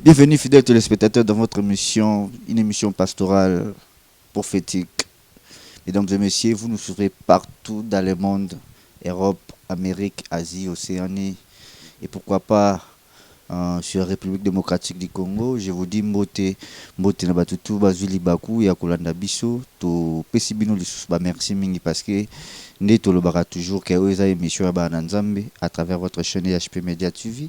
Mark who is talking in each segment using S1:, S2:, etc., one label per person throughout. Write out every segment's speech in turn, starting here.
S1: Bienvenue fidèles téléspectateurs dans votre émission, une émission pastorale prophétique. Mesdames et messieurs, vous nous suivrez partout dans le monde, Europe, Amérique, Asie, Océanie et pourquoi pas sur la République démocratique du Congo. Je vous dis mbote na batutu bazuli baku ya kolanda biso to pesi bino lisusu ba merci mingi parce que nde tolobaka toujours que eza émission ya bana nzambe à travers votre chaîne HP Media TV.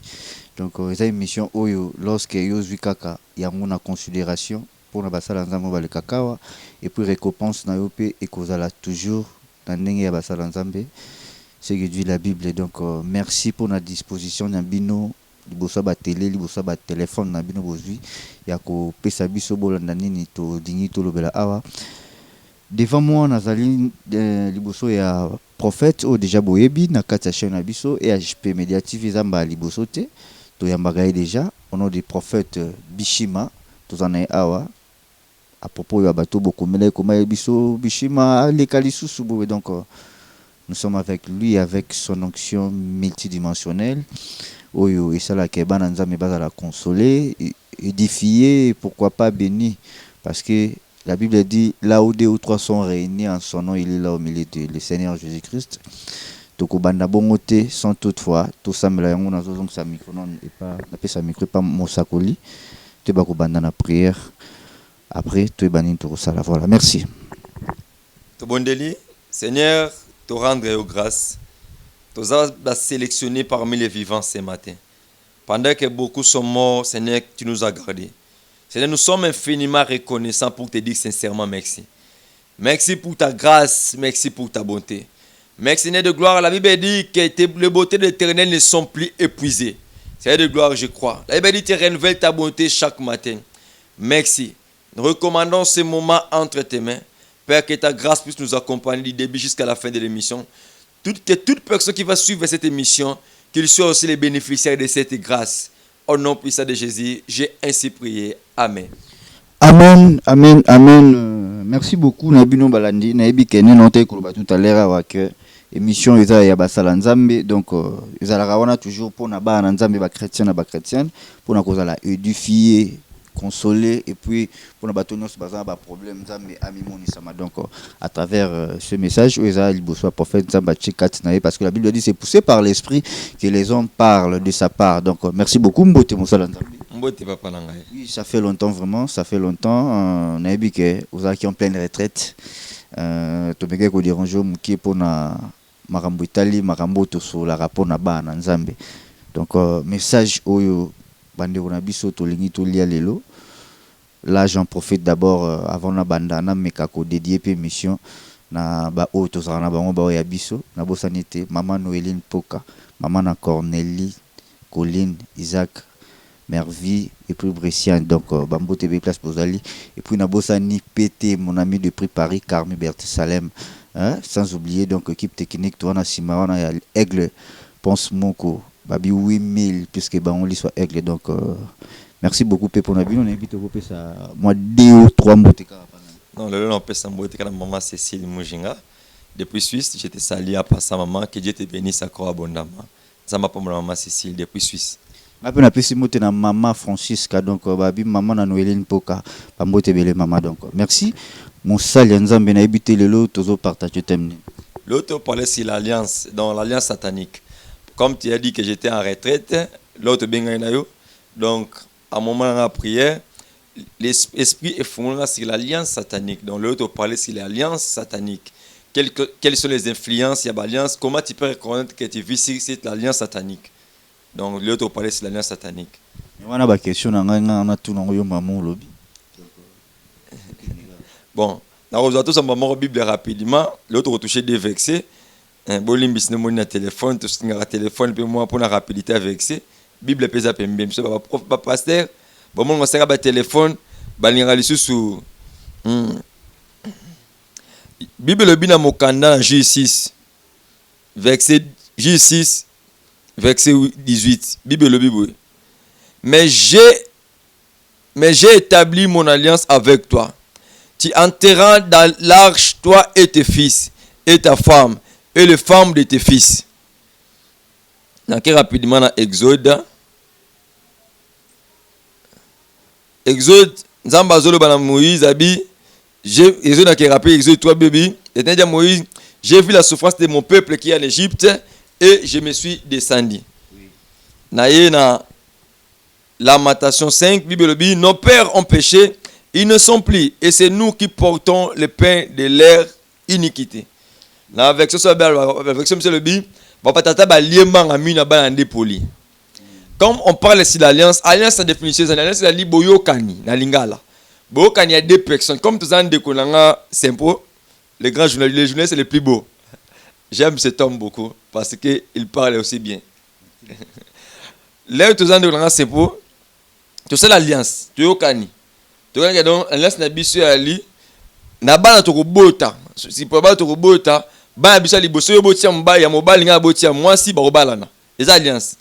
S1: Donc eza émission oyo lorsque yozwi kaka yango na considération pour na basala nzambe ba le kakawa et puis récompense na yo pe ekozala toujours na ndenge ya basala nzambe ce que dit la Bible. Donc merci pour la disposition na bino liboso ba télé liboso ba téléphone na bino bozwi ya ko pesa biso bolanda nini to dingi to lobela awa. Devant moi nazali liboso ya prophète o déjà boyebi na kati ya chaîne na biso et HP Media TV zamba liboso te to yambaga déjà au nom du prophète Bishima tozana awa à propos ya bato bokomela koma biso Bishima les kalisusu bo. Donc nous sommes avec lui avec son onction multidimensionnelle oyo esala ke bana nzambe bazala consoler édifier pourquoi pas béni parce que la Bible dit là où deux ou trois sont réunis en son nom il est là au milieu de le Seigneur Jésus-Christ. Tokobanda bongote sans toutefois tout ça me la yango na zozong sa micro non et pas na pesa micro pas mosakoli te bakobanda na prière après tu bani to sala. Voilà, merci.
S2: To bondeli Seigneur te rendre grâce. Tu as sélectionné parmi les vivants ce matin. Pendant que beaucoup sont morts, Seigneur, tu nous as gardés. Seigneur, nous sommes infiniment reconnaissants pour te dire sincèrement merci. Merci pour ta grâce, merci pour ta bonté. Merci Seigneur de gloire. La Bible dit que les beautés de l'Éternel ne sont plus épuisées. Seigneur de gloire, je crois. La Bible dit que tu renouvelles ta bonté chaque matin. Merci. Nous recommandons ce moment entre tes mains. Père, que ta grâce puisse nous accompagner du début jusqu'à la fin de l'émission. Que toute personne qui va suivre cette émission, qu'il soit aussi les bénéficiaires de cette grâce. Au nom puissant de Jésus, j'ai ainsi prié. Amen.
S1: Amen, amen, amen. Merci beaucoup Nabino Balandi. Naibi Kene noté koloba tout à l'heure avec émission eza ya basala nzambe. Donc ezalaka wana toujours pour na ba nzambe ba chrétien na ba chrétienne pour na kozala édifier, consoler et puis pour na batonyo se bazana ba problème nzambe amimoni sama. Donc à travers ce message eza liboso prophète nzamba chikat naé parce que la Bible dit c'est poussé par l'esprit que les hommes parlent de sa part. Donc merci beaucoup mbote mosala nzambe. Oui, ça fait longtemps vraiment, ça fait longtemps. On a vu que vous avez qui en pleine retraite. Tobeke ko diranjo muki pona makambo Italie, makambo to sur la rapport na ba na Nzambe. Donc message oyo bande on a biso to lingi to lia lelo. Là j'en profite d'abord avant na bandana meka ko dédier pe mission na ba o to zana bango ba ya biso na bosanité maman Noéline Poka, maman na Cornélie, Colline, Isaac Merville et puis Brescian. Donc Bambo TV place Bozali et puis Nabosani PT mon ami de prix Paris Carmi Berthe Salem, hein? Sans oublier donc équipe technique Toana Simawana Aigle pense Moko Babi 8000 puisque on lit soit Aigle. Donc merci beaucoup Pé pour Nabi. On invite au ça moi 2 ou 3 moteka.
S2: Non, le on peut s'embouter quand maman Cécile Mujinga depuis Suisse. J'étais sali à passer maman que Dieu te bénisse à croix abondamment. Ça m'a pas maman Cécile depuis Suisse.
S1: Après na pesi mote na maman Francisca. Donc babi maman na Noéline Poka pambote bele maman. Donc merci mon sali nzambe na ebité lelo tozo partager thème.
S2: L'autre parlait sur l'alliance, dans l'alliance satanique. Comme tu as dit que j'étais en retraite, l'autre benga na yo. Donc à un moment de la prière, l'esprit est fondé sur l'alliance satanique. Donc l'autre parlait sur l'alliance satanique. Quelles sont les influences il y a l'alliance? Comment tu peux reconnaître que tu vis sur cette alliance satanique? Donc l'autre parlait sur l'alliance satanique.
S1: On a ba question na tout na yo maman lobi.
S2: Bon, na rosa tous maman Bible rapidement, l'autre retouché des vexés. Un bolim bisne mon téléphone, tout ce téléphone puis moi pour la rapidité vexé. Bible pesa pembe, monsieur ba pasteur, bon mon sera ba téléphone, ba linga lisusu. Bible le bina mokanda J6 verset J6 verset 18. Bible le Bible. Mais j'ai établi mon alliance avec toi. Tu entreras dans l'arche, toi et tes fils, et ta femme, et les femmes de tes fils. Dans rapidement dans Exode Exode nzamba zolo bana Moïse abi Exode qui rappelle Exode 3 bébé et dit à Moïse, j'ai vu la souffrance de mon peuple qui est en Égypte et je me suis descendu. Naïe na Lamentation 5 Bible dit, nos pères ont péché, ils ne sont plus et c'est nous qui portons le pain de leur iniquité. Na avec ce monsieur le bi papa tata ba liema ngami na ba ndepoli. Comme on parle ici d'alliance, alliance en définition, alliance c'est la boyokani na lingala. Boyokani il y a deux personnes comme tous en dékonanga simple, les grands journalistes, les journalistes c'est les plus beaux. J'aime cet homme beaucoup parce que il parle aussi bien. Là tous en dékonanga simple, tu sais l'alliance, tu yokani. Tu vois donc alliance na biso ali na bana to kobota. Si pour bana to kobota, bana biso ali boso yo botia mba ya mobali nga botia mwasi ba kobalana. Les alliances.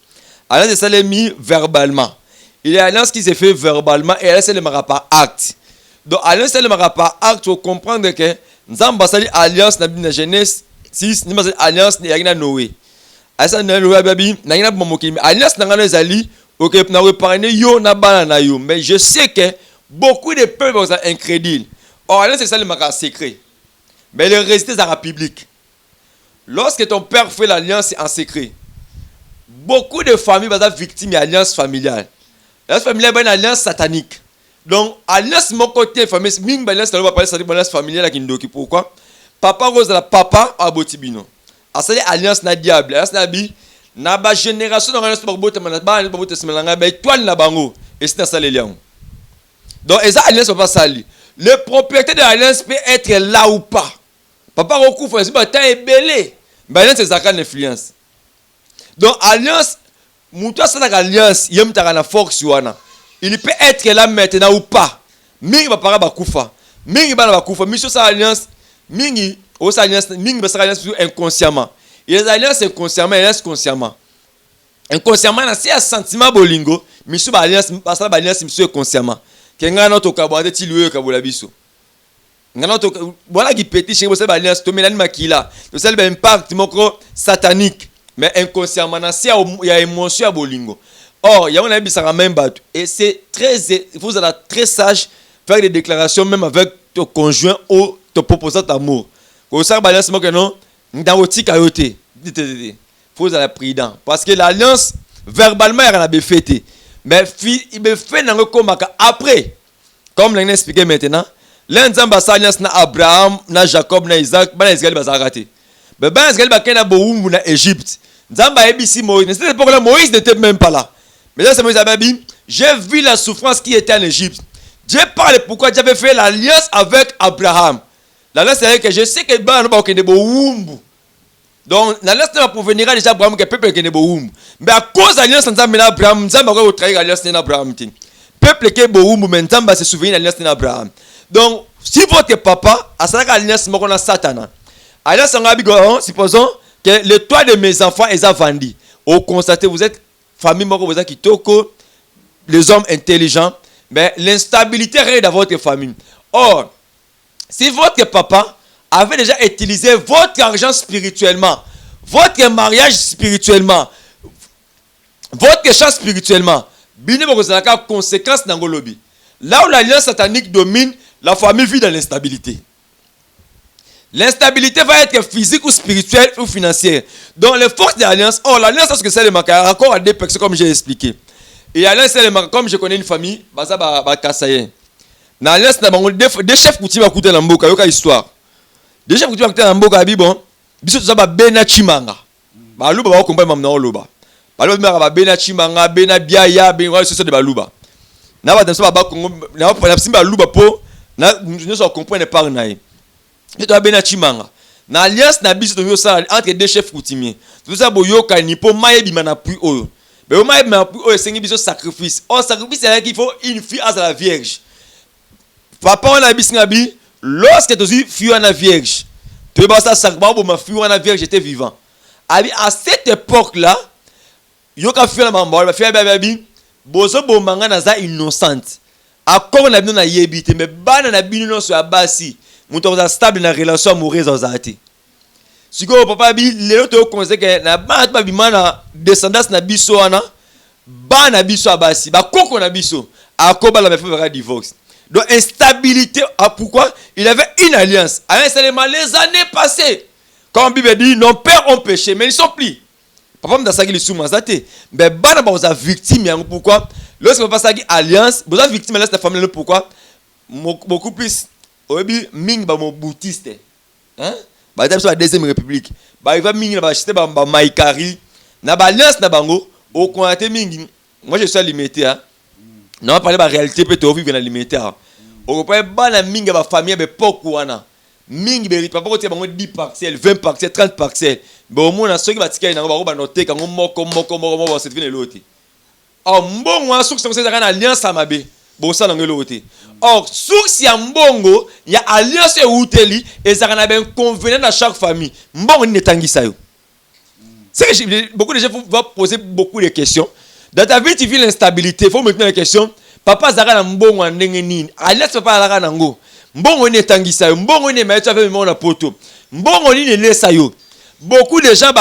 S2: Alliance c'est mis verbalement. Il y a alliance qui se fait verbalement et alliance c'est le par acte. Donc alliance c'est le par acte pour comprendre que nzamba sali alliance na Genèse 6 ni alliance ni na Noé. Asa na Noé babi na ngina bomoki alliance na ngana zali OK na reparner yo na bana na yo mais je sais que beaucoup de peuples sont incrédules. Or alliance c'est ça le secret. Mais le résultat c'est en public. Lorsque ton père fait l'alliance en secret, beaucoup de familles sont victimes d'alliance familiale. L'alliance familiale est une alliance satanique. Donc, alliance mon côté famille, ming alliance là on va parler de alliance familiale qui ndoki pourquoi? Papa rose la papa a botibino. Asali alliance na diable, alliance na bi na ba génération dans alliance ba bote mana ba bote semelanga ba étoile na bango et c'est ça les liens. Donc, esa alliance va pas sali. Le propriétaire de l'alliance peut être là ou pas. Papa recouvre c'est pas tant belé. Mais alliance c'est ça une influence. Donc alliance mutua ça alliance yem ta na force wana. Il peut être là maintenant ou pas. Mingi ba para ba kufa. Mingi ba na ba kufa. Mission ça alliance mingi o ça alliance mingi ba ça alliance inconsciemment. Il y a des alliances inconsciemment, alliance consciemment. Inconsciemment c'est un sentiment bolingo, mission ba alliance ba ça ba alliance mission consciemment. Kenga na to kabwa ti liwe kabola biso. Ngana to voilà qui petit chez vous ça ba alliance to melani makila. To ça ba impact moko satanique. Mais inconsciemment, il y a émotion à bolingo. Or, il y a un bisara même battu. Et c'est très, vous êtes très sage faire des déclarations même avec ton conjoint ou ton proposant d'amour. Quand vous savez balance que non, dans votre cayoté, vous êtes prudent parce que l'alliance verbalement il y a fêté. Mais il me fait dans comme après, comme l'a expliqué maintenant, l'ensemble de l'alliance na Abraham, na Jacob, na Isaac, na Israël va s'arrêter. Mais ben Israël va kena boum na Égypte. Nzamba ebisi Moïse. Mais c'était pour que Moïse n'était même pas là. Mais là c'est Moïse Ababi. J'ai vu la souffrance qui était en Égypte. Dieu parle pourquoi Dieu avait fait l'alliance avec Abraham. L'alliance c'est que je sais que ben on va kena boum. Donc l'alliance ne va provenir déjà Abraham que peuple kena boum. Mais à cause de l'alliance Nzamba na Abraham, Nzamba va trahir l'alliance na Abraham. Peuple qui boum mais Nzamba se souvient de l'alliance na Abraham. Donc si votre papa a ça l'alliance moko na Satan. Alliance en Abigo, supposons que le toit de mes enfants est vendu. Au constater, vous êtes famille, vous êtes kitoko, les hommes intelligents, mais l'instabilité règne dans votre famille. Or, si votre papa avait déjà utilisé votre argent spirituellement, votre mariage spirituellement, votre chance spirituellement, bine vous avez conséquence dans le lobby. Là où l'alliance satanique domine, la famille vit dans l'instabilité. L'instabilité va être physique ou spirituelle ou financière. Donc les forces de l'alliance, l'alliance c'est ce que c'est le marquage, encore à des personnes comme j'ai expliqué. Et l'alliance c'est le marquage, comme je connais une famille, ça va casser. L'alliance c'est des chefs qui vont écouter l'amboka, il y a histoire. Des chefs qui vont écouter l'amboka, bon, biso ça va bena chimanga. Ba luba va comprendre même na luba. Ba luba va bena chimanga, bena biaya, bena c'est de baluba. Na va dans ça ba Congo, na va simba luba po, na nous on comprendre par naï. Et toi bena chimanga na alliance na biso to ça entre deux chefs coutumiers tout ça boyoka ni po mayebi mana puis oyo mais o mayebi mana puis oyo sengi biso sacrifice sacrifice c'est qu'il faut une fille à la vierge papa on a bisinga bi lorsque tu suis fille à la vierge tu vas ça sacrifice ma fille à la vierge était vivant à cette époque là yoka fille na mamba fille baby bozo bomanga na za innocente akoko na bino na yebite mais bana na bino no so abasi muto za stable na relation amoureuse ozati siko papa bi lelo to conseil que na ba ba bimana descendance na biso wana ba na biso abasi ba koko na biso Akoba l'avait fait un divorce. Donc instabilité, pourquoi? Il avait une alliance. Seulement les années passées. Quand la Bible dit, nos pères ont péché, mais ils sont plis. Papa m'a dit que les mais bana ba victime, pourquoi? Lorsque vous passez à alliance, vous êtes victime de la famille, pourquoi? Beaucoup plus. Au début, Ming ba mon boutiste. Hein? Bah, c'est la deuxième république. Bah, il va Ming ba acheter ba Maïkari. Na ba alliance na bango. Au compte Ming. Moi, je suis limité. Hein? Non, parler de la réalité, peut-être vivre dans limité. Au compte ba na Ming ba famille, ba pokouana. Ming be papa ko tie bango 10 parcelles, 20 parcelles, 30 parcelles. Bon mo na soki batika ina ba noter kango moko c'est devenu l'autre. Oh mbongo a soki c'est na alliance amabe. Bon ça na l'autre. Or soki ya mbongo ya alliance e uteli ezaka na ben convenant dans chaque famille. Mbongo ni tangisa yo. C'est que beaucoup de gens vont poser beaucoup de questions. Dans ta vie tu vis l'instabilité, faut me poser la question. Papa zaka na mbongo a ndenge nini? Alliance papa zaka na ngo. Mbongo ni tangisa yo, mbongo ni maître avec mon poto. Mbongo ni ne laisse yo. Beaucoup de gens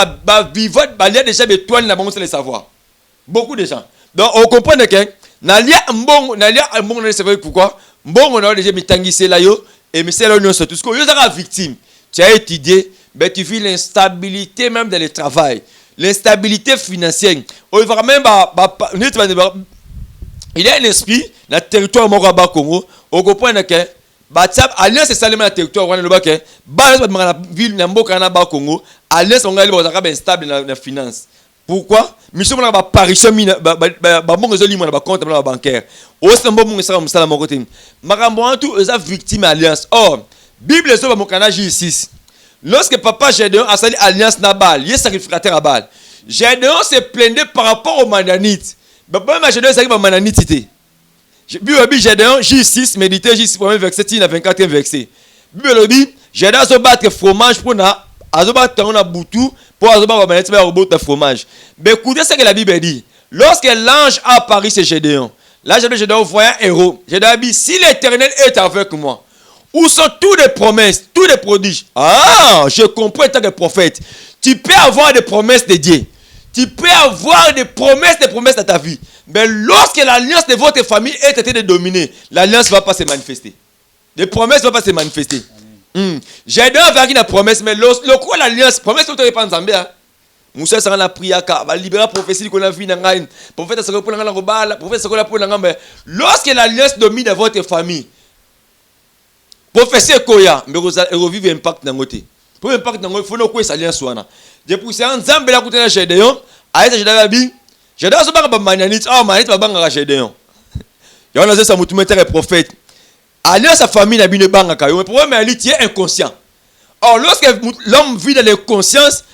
S2: vivent il y a déjà des toiles na bango sans le savoir. Beaucoup de gens. Donc on comprend que na lia mbongo ne sait pourquoi. Mbongo na déjà mitangisa la yo et mais c'est là nous sommes tous yo zaka victime. Tu as étudié, ben tu vis l'instabilité même dans le travail, l'instabilité financière. On va même il y a un esprit dans le territoire Moraba Congo, on comprend que alliance c'est seulement le territoire on le baké balance la ville na mboka na ba Congo alliance on ga ba stable na finance. Pourquoi mission na ba apparition ba mbongo zo limo na ba compte na bancaire o se mbongo ça comme ça la moko tim makambo tout eza victime alliance. Or Bible zo ba mokana J6 lorsque papa Gédéon a sali alliance na Baal il est sacrificateur à Baal. Gédéon se plaignait par rapport aux Mananites. Même Gédéon c'est pas Mananite. Bible Gédéon J6 méditer J6 premier verset à 24e verset. Bible dit Gédéon se battre fromage pour na azoba tanga boutou pour azoba ba mettre robot de fromage. Mais écoutez ce que la Bible dit. Lorsque l'ange a apparu chez Gédéon, là Gédéon voyait un héros. Gédéon dit si l'Éternel est avec moi, où sont tous les promesses, tous les prodiges? Ah, je comprends en tant que prophète. Tu peux avoir des promesses de Dieu. Tu peux avoir des promesses dans ta vie. Mais lorsque l'alliance de votre famille est été de dominer, l'alliance ne va pas se manifester. Les promesses ne vont pas se manifester. J'ai donné avec une promesse, mais le quoi l'alliance, promesse ne pas en Zambie. Moussa sera la prière, va libérer la prophétie qu'on a vu dans la prophète sera pour la robale, prophète sera pour la mais lorsque l'alliance domine dans votre famille, prophétie koya, mais vous revivez impact dans votre. Pour impact dans votre, il faut nous quoi l'alliance soana. Je poussé en Zambie là côté de Gédéon, à ce Gédéon bi, Gédéon se bat Mananite, Mananite va banga Gédéon. Il y a un ça mutuméter prophète. Alliance sa famille n'a bien banga kayo, mais problème est est inconscient. Or lorsque l'homme vit dans l'inconscience,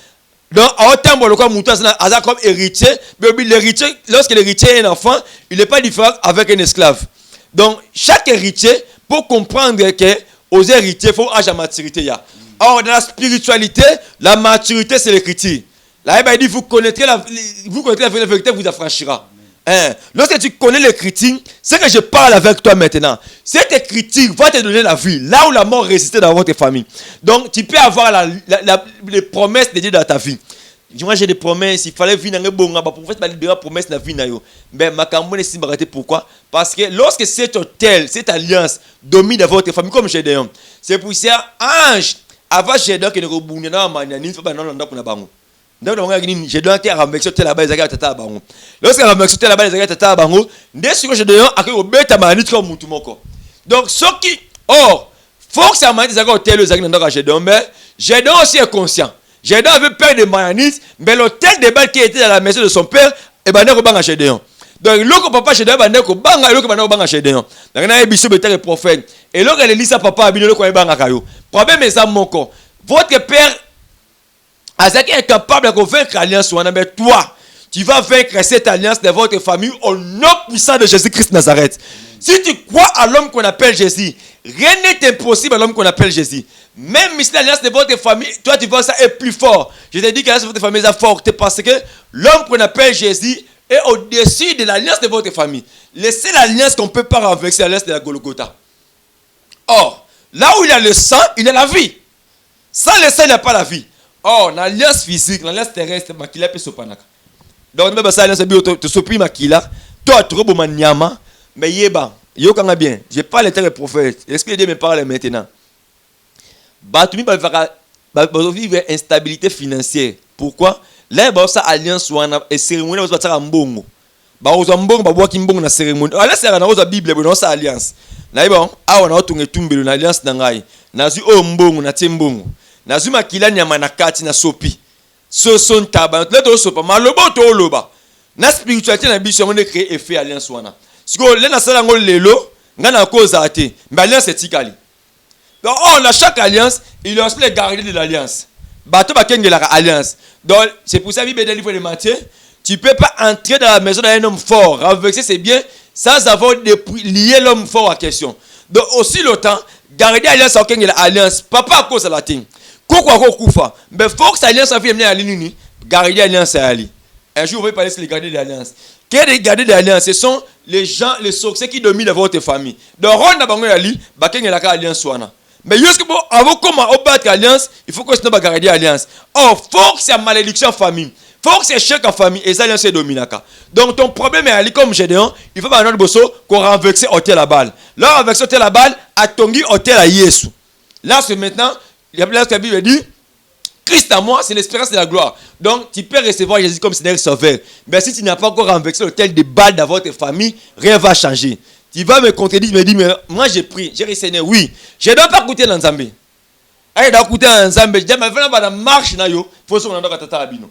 S2: donc en termes le quoi moutas a comme héritier, mais l'héritier lorsque l'héritier est un enfant, il n'est pas différent avec un esclave. Donc chaque héritier pour comprendre que aux héritiers faut âge à maturité ya. Or, dans la spiritualité, la maturité, c'est l'écriture. Là, il dit, vous connaîtrez la vérité, vous affranchira. Hein? Lorsque tu connais l'écriture, c'est que je parle avec toi maintenant. Cette écriture va te donner la vie, là où la mort résistait dans votre famille. Donc, tu peux avoir les promesses de Dieu dans ta vie. Moi, j'ai des promesses, il fallait venir dans le bon, pour faire libérer la promesse de la vie. Mais ma campagne est arrêtée. Pourquoi? Parce que lorsque cet hôtel, cette alliance domine dans votre famille, comme Gédéon, c'est pour ça, ange. Avant Gédéon qui ne rebondit dans la mananine, il faut pas non dans la bango. Donc on a dit Gédéon qui a ramené sur la base de tata bango. Lorsqu'il a ramené sur la base de tata bango, dès que Gédéon a que obéta mananine comme mutumoko. Donc ce qui faut que ça mananine zaga hôtel zaga dans Gédéon, mais Gédéon aussi est conscient. Gédéon avait peur de mananine, mais l'hôtel de Baal qui était dans la maison de son père et ben ne banga Gédéon. Donc l'autre papa Gédéon ben ne banga l'autre ben banga Gédéon. Donc on a biso betel prophète. Et l'autre elle lit sa papa abino le ko banga kayo. Problème est ça mon corps. Votre père Azaki est capable de vaincre l'alliance, mais toi, tu vas vaincre cette alliance de votre famille au nom puissant de Jésus-Christ de Nazareth. Si tu crois à l'homme qu'on appelle Jésus, rien n'est impossible à l'homme qu'on appelle Jésus. Même si l'alliance de votre famille, toi tu vois ça est plus fort. Je te dis que l'alliance de votre famille est forte parce que l'homme qu'on appelle Jésus est au-dessus de l'alliance de votre famille. Laissez l'alliance qu'on ne peut pas renverser, l'alliance de la Golgotha. Or, là où il y a le sang, il y a la vie. Sans le sang, il n'y a pas la vie. Or, l'alliance physique, l'alliance terrestre, makila peut sopanaka. Donc, même ça, l'alliance bio, tu sopri makila, toi, tu robes maniama, Mais yeba, yo kanga bien. Je parle en tant que prophète. L'esprit de Dieu me parle maintenant. Batumi va vivre instabilité financière. Pourquoi? Là, il y a une alliance et cérémonie, il y a un mbongo. Ba oza mbongo ba bwaki mbongo na cérémonie. Ala sera na oza Bible bo na sa alliance. Na iba awa na otunge tumbelo na alliance na ngai. Nazu o mbongo na mbongo. Nazu makila nyama na kati na sopi. So son taba. Leto sopa maloba to loba. Na spiritualité na biso on créer effet alliance wana. Siko le na sala ngol lelo ngana koza ate. Mba alliance etikali. Donc on a chaque alliance, il est les garder de l'alliance. Bateau ba kengela alliance. Donc c'est pour ça Bible livre de Matthieu. Tu ne peux pas entrer dans la maison d'un homme fort, renverser ses biens, sans avoir lié l'homme fort à question. Donc, aussi longtemps, garder l'alliance avec l'alliance, papa à cause de la ting. Quoi koufa. Mais faut que cette alliance soit amenée à l'uni, garder l'alliance à Ali. Un jour, on va parler sur les garder l'alliance. Quels les garder l'alliance? Ce sont les gens, les succès qui dominent dans votre famille. Donc, on a besoin d'Ali, bakken la alliance soana. Mais jusqu'à avant comment on bat l'alliance, il faut que ce soit garder l'alliance. Oh, faut que c'est une malédiction en famille. Faut que c'est chèque en famille et ça alliance est dominaka. Donc ton problème est Ali comme Gédéon, il faut pas un bosso qu'on renverse hôtel la balle. Là renverse hôtel la balle à Tongi hôtel à Yesu. Là c'est maintenant, il y a la Bible dit Christ à moi, c'est l'espérance de la gloire. Donc tu peux recevoir Jésus comme Seigneur sauveur. Mais si tu n'as pas encore renversé l'hôtel de balle dans votre famille, rien va changer. Tu vas me contredire, me dire mais moi j'ai pris, j'ai dit Seigneur, oui, je ne dois pas coûter dans Zambé. Je dois coûter dans Zambé. Je dis mais vraiment dans marche na yo, faut se rendre à tata abino.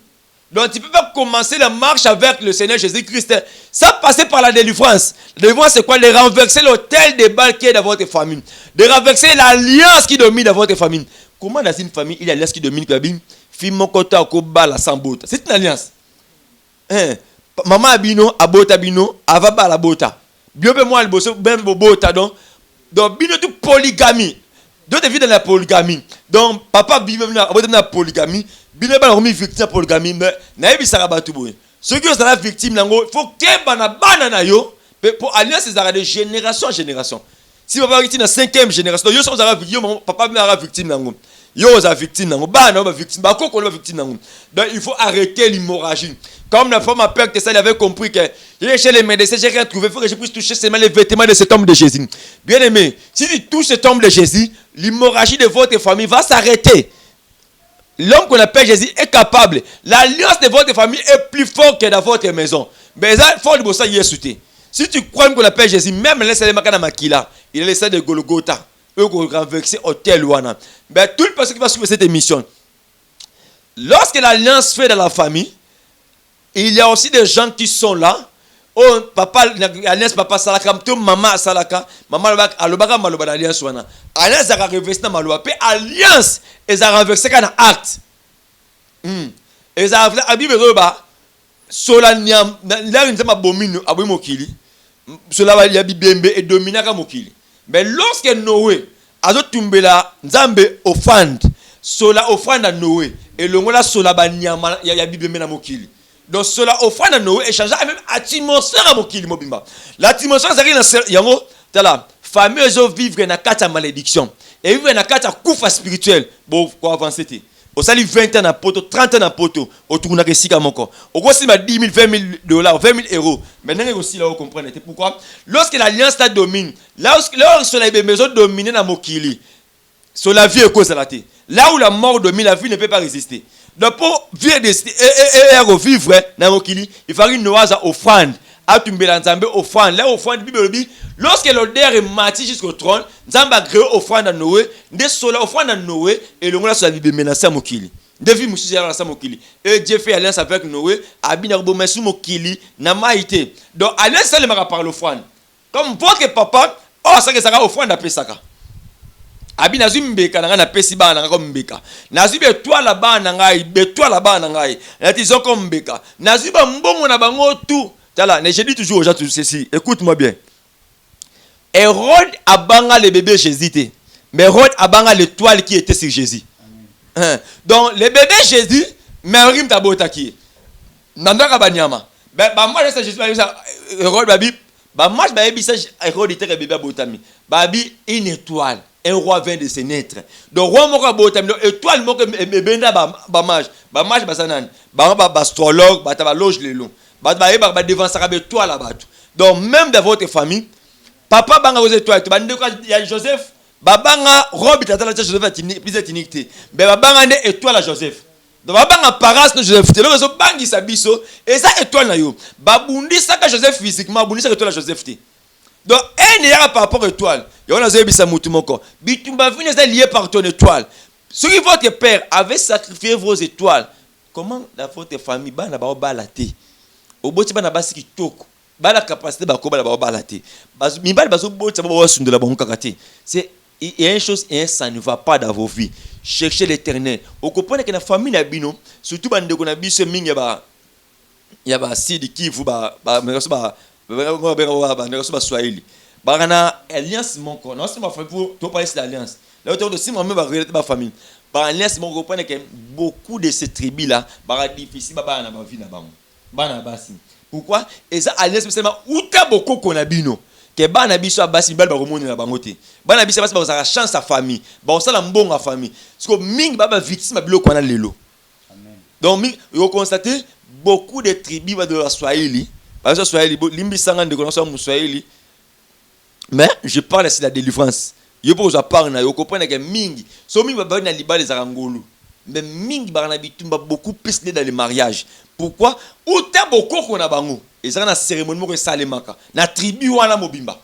S2: Donc tu ne peux pas commencer la marche avec le Seigneur Jésus-Christ. Ça passer par la délivrance. La délivrance c'est quoi? De renverser l'hôtel de balles qui est dans votre famille. De renverser l'alliance qui domine dans votre famille. Comment dans une famille il y a l'alliance qui domine? Fimokota okobala sans bota. C'est une alliance. Maman abino, abota bino, avaba la bota. Biobe moi le bosso, ben bota donc bino tout polygamie. D'autres vivent dans la polygamie. Donc papa vit dans la polygamie. Bino ba remis victime polygamie mais na yebi sara batu boy. Ceux qui sont la victime nango, faut que bana na yo pour alliance ces de génération en génération. Si papa est dans 5e génération, yo sont victime, papa est victime nango. Yo est victime nango, bana ba victime, ba koko ba victime nango. Donc il faut arrêter l'hémorragie. Comme la femme a peur que ça il avait compris que j'ai chez les médecins, j'ai rien trouvé, il faut que je puisse toucher seulement les vêtements de cet homme de Jésus. Bien aimé, si tu touches cet homme de Jésus, l'hémorragie de votre famille va s'arrêter. L'homme qu'on appelle Jésus est capable. L'alliance de votre famille est plus forte que dans votre maison. Mais ça, il faut le bosser hier sauter. Si tu crois qu'on appelle Jésus, même les makana makila, il est laissé de Golgotha. Eux qui ont renversé hôtel Wana. Mais toute personne qui va suivre cette émission, lorsque l'alliance fait dans la famille, il y a aussi des gens qui sont là. Oh, papa, alliance papa salaka, maman salaka, maman alobaka maloba alliance wana. Alliance a renversé na maloba, pe alliance ils a renversé kana acte. Ils a Bible roba sola nyam là une zama bomino aboy mokili. Sola ya bibembe et dominaka mokili. Mais lorsque Noé azo tumbela nzambe offrande, sola offrande à Noé et longola sola ba nyama ya bibembe na mokili. Donc cela offrande à Noé échangea même atmosphère à mokili mobimba. L'atmosphère c'est que yango tala famille vivre na kata malédiction et vivre na kata koufa spirituel bon quoi avancer té. Au sali 20 ans na poto, 30 ans na poto, autour na kesika moko. Au gros si ma 10 000, 20 000 dollars, 20 000 euros. Maintenant aussi là vous comprenez pourquoi lorsque l'alliance la domine, lorsque les maisons dominent na mokili. Sur la vie est cause la té. Là où la mort domine, la vie ne peut pas résister. Donc pour vivre vivre dans mokili, il faut une noise offrande. Atumbela nzambe offrande. Là offrande Bible dit lorsque l'odeur est mati jusqu'au trône, nzambe a créé offrande à Noé, de sola offrande à Noé et le ngola sur la Bible menacer mokili. Devi musuzi ya la mokili. Et Dieu fait alliance avec Noé, abina bomesu mokili na maïté. Donc alliance ça le mara par l'offrande. Comme votre papa, oh ça que ça va offrande à pesaka. Abi nazu mbeka nanga na pesi ba nanga comme mbeka nazu be toi là-bas nanga be toi là-bas nanga na tizo comme mbeka nazu ba mbongo na bango tout tala ne je dis toujours aux gens tout ceci écoute-moi bien. Hérode abanga le bébé Jésus mais Hérode abanga l'étoile qui était sur Jésus. Donc le bébé Jésus Marie mtabota qui nandaka banyama ba moi ça Jésus Hérode babi ba moi ba ebisa Hérode était bébé abotami babi une étoile. Un roi vient de se naître. Donc roi moko botam étoile moko benda ba mage basanan ba astrologue ba loge lelo ba devant ça ba étoile là-bas. Donc même dans votre famille papa banga aux étoiles to bande ko ya Joseph babanga robe tatala Joseph plus ethnique mais babanga ne étoile à Joseph donc babanga paras no Joseph te lozo bangi sa biso et ça étoile na yo babundisa ka Joseph physiquement babundisa étoile à Joseph te donc un ya par rapport étoile yo na zo bisa mutu moko bitumba vini est lié par ton étoile ce qui votre père avait sacrifié vos étoiles comment la votre famille bana ba balate oboti bana basi kitoko bala capacité ba ko bala ba balate mibali bazo boti ba sundela ba nkakati c'est il y a une chose et ça ne va pas dans vos vies. Cherchez l'éternel. Vous comprenez que la famille n'a bino, surtout quand on a vu ce ming ya ba sidi kivu ba swahili. Ba na alliance mon ko. Non c'est ma famille pour to parler de l'alliance. Là autour de si moi même ba regarder ba famille. Ba alliance mon comprenez que beaucoup de ces tribus là ba difficile ba na ba vie na ba. Ba na basi. Pourquoi? Et ça alliance seulement uta beaucoup qu'on a bino. Que bana biso abasi bal ba romoni na bangote bana biso basi ba za chance sa famille ba osala mbonga famille parce que ming baba victime biloko na lelo amen donc vous constatez beaucoup de tribus de la Swahili parce que Swahili limbi sanga de connaissance mu Swahili mais je parle ici de la délivrance yo po za parler na yo comprendre que ming so ming baba na libale za ngolu mais ming ba na bitumba beaucoup plus dans le mariage pourquoi uta beaucoup qu'on a bango et ça na cérémonie moko salemaka na tribu wana mobimba